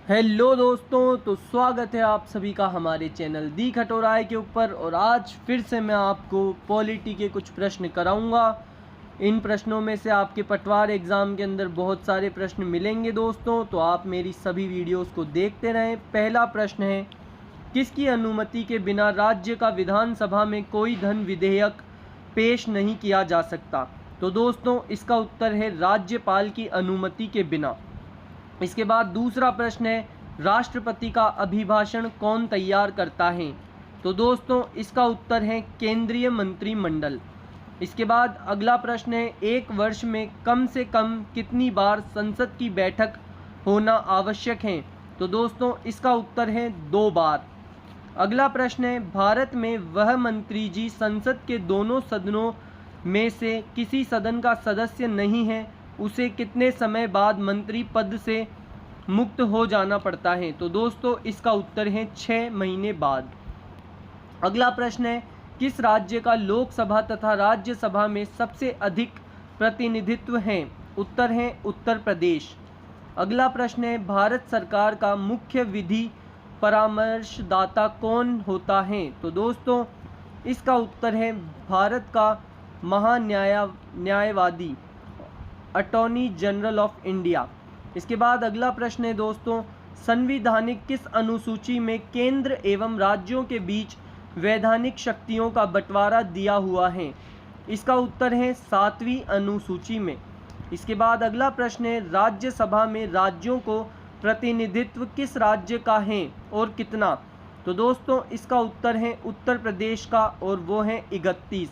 Hello दोस्तों, तो स्वागत है आप सभी का हमारे चैनल दी खटोराय के ऊपर। और आज फिर से मैं आपको पॉलिटी के कुछ प्रश्न कराऊंगा। इन प्रश्नों में से आपके पटवार एग्ज़ाम के अंदर बहुत सारे प्रश्न मिलेंगे दोस्तों, तो आप मेरी सभी वीडियोस को देखते रहें। पहला प्रश्न है, किसकी अनुमति के बिना राज्य का विधानसभा में कोई धन विधेयक पेश नहीं किया जा सकता? तो दोस्तों इसका उत्तर है राज्यपाल की अनुमति के बिना। इसके बाद दूसरा प्रश्न है, राष्ट्रपति का अभिभाषण कौन तैयार करता है? तो दोस्तों इसका उत्तर है केंद्रीय मंत्रिमंडल। इसके बाद अगला प्रश्न है, एक वर्ष में कम से कम कितनी बार संसद की बैठक होना आवश्यक है? तो दोस्तों इसका उत्तर है 2 बार। अगला प्रश्न है, भारत में वह मंत्री जी संसद के दोनों सदनों में से किसी सदन का सदस्य नहीं है, उसे कितने समय बाद मंत्री पद से मुक्त हो जाना पड़ता है? तो दोस्तों इसका उत्तर है 6 महीने बाद। अगला प्रश्न है, किस राज्य का लोकसभा तथा राज्यसभा में सबसे अधिक प्रतिनिधित्व है? उत्तर है उत्तर प्रदेश। अगला प्रश्न है, भारत सरकार का मुख्य विधि परामर्शदाता कौन होता है? तो दोस्तों इसका उत्तर है भारत का न्यायवादी अटॉर्नी जनरल ऑफ इंडिया। इसके बाद अगला प्रश्न है दोस्तों, संवैधानिक किस अनुसूची में केंद्र एवं राज्यों के बीच वैधानिक शक्तियों का बंटवारा दिया हुआ है? इसका उत्तर है 7वीं अनुसूची में। इसके बाद अगला प्रश्न है, राज्यसभा में राज्यों को प्रतिनिधित्व किस राज्य का है और कितना? तो दोस्तों इसका उत्तर है उत्तर प्रदेश का, और वो है 31।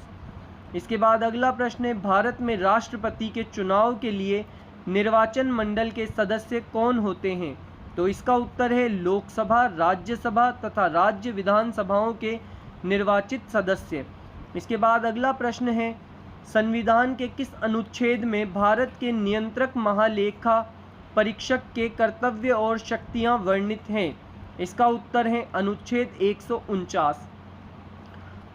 इसके बाद अगला प्रश्न है, भारत में राष्ट्रपति के चुनाव के लिए निर्वाचन मंडल के सदस्य कौन होते हैं? तो इसका उत्तर है लोकसभा, राज्यसभा तथा राज्य विधानसभाओं के निर्वाचित सदस्य। इसके बाद अगला प्रश्न है, संविधान के किस अनुच्छेद में भारत के नियंत्रक महालेखा परीक्षक के कर्तव्य और शक्तियां वर्णित हैं? इसका उत्तर है अनुच्छेद 149।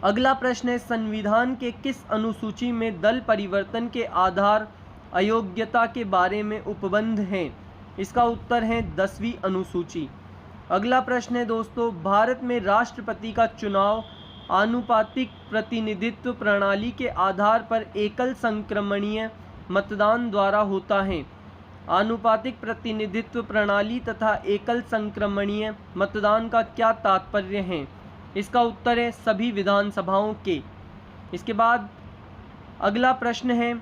अगला प्रश्न है, संविधान के किस अनुसूची में दल परिवर्तन के आधार अयोग्यता के बारे में उपबंध हैं? इसका उत्तर है 10वीं अनुसूची। अगला प्रश्न है दोस्तों, भारत में राष्ट्रपति का चुनाव आनुपातिक प्रतिनिधित्व प्रणाली के आधार पर एकल संक्रमणीय मतदान द्वारा होता है। आनुपातिक प्रतिनिधित्व प्रणाली तथा एकल संक्रमणीय मतदान का क्या तात्पर्य है? इसका उत्तर है सभी विधानसभाओं के। इसके बाद अगला प्रश्न है,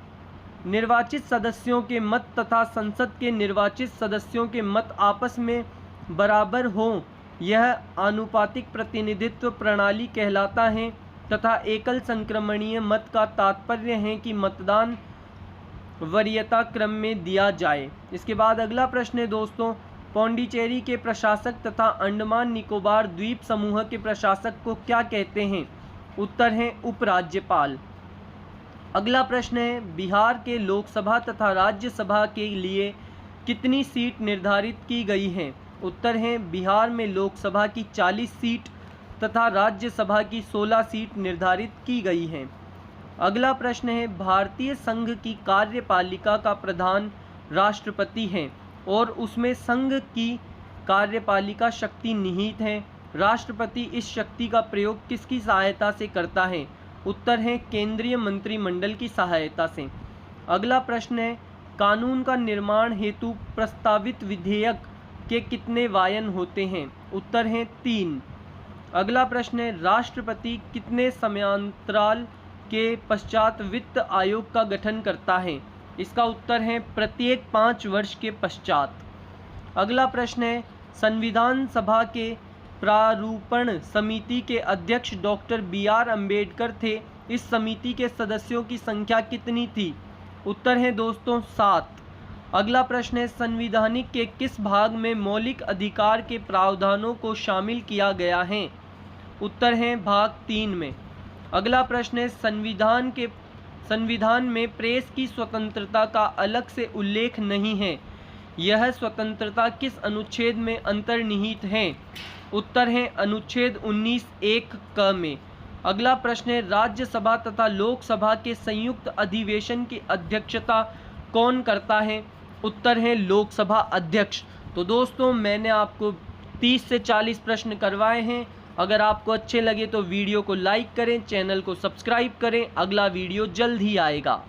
निर्वाचित सदस्यों के मत तथा संसद के निर्वाचित सदस्यों के मत आपस में बराबर हो, यह आनुपातिक प्रतिनिधित्व प्रणाली कहलाता है तथा एकल संक्रमणीय मत का तात्पर्य है कि मतदान वरीयता क्रम में दिया जाए। इसके बाद अगला प्रश्न है दोस्तों, पौंडीचेरी के प्रशासक तथा अंडमान निकोबार द्वीप समूह के प्रशासक को क्या कहते हैं? उत्तर है उपराज्यपाल। अगला प्रश्न है, बिहार के लोकसभा तथा राज्यसभा के लिए कितनी सीट निर्धारित की गई हैं? उत्तर है बिहार में लोकसभा की 40 सीट तथा राज्यसभा की 16 सीट निर्धारित की गई हैं। अगला प्रश्न है, भारतीय संघ की कार्यपालिका का प्रधान राष्ट्रपति है और उसमें संघ की कार्यपालिका शक्ति निहित है। राष्ट्रपति इस शक्ति का प्रयोग किसकी सहायता से करता है? उत्तर है केंद्रीय मंत्रिमंडल की सहायता से। अगला प्रश्न है, कानून का निर्माण हेतु प्रस्तावित विधेयक के कितने वायन होते हैं? उत्तर है 3। अगला प्रश्न है, राष्ट्रपति कितने समयांतराल के पश्चात वित्त आयोग का गठन करता है? इसका उत्तर है प्रत्येक 5 वर्ष के पश्चात। अगला प्रश्न है, संविधान सभा के प्रारूपण समिति के अध्यक्ष डॉक्टर BR अम्बेडकर थे। इस समिति के सदस्यों की संख्या कितनी थी? उत्तर है दोस्तों 7। अगला प्रश्न है, संविधानिक के किस भाग में मौलिक अधिकार के प्रावधानों को शामिल किया गया है? उत्तर है भाग 3 में। अगला प्रश्न है, संविधान में प्रेस की स्वतंत्रता का अलग से उल्लेख नहीं है, यह स्वतंत्रता किस अनुच्छेद में अंतर्निहित है? उत्तर है अनुच्छेद 19(1) क में। अगला प्रश्न है, राज्यसभा तथा लोकसभा के संयुक्त अधिवेशन की अध्यक्षता कौन करता है? उत्तर है लोकसभा अध्यक्ष। तो दोस्तों मैंने आपको 30 से 40 प्रश्न करवाए हैं। अगर आपको अच्छे लगे तो वीडियो को लाइक करें, चैनल को सब्सक्राइब करें। अगला वीडियो जल्द ही आएगा।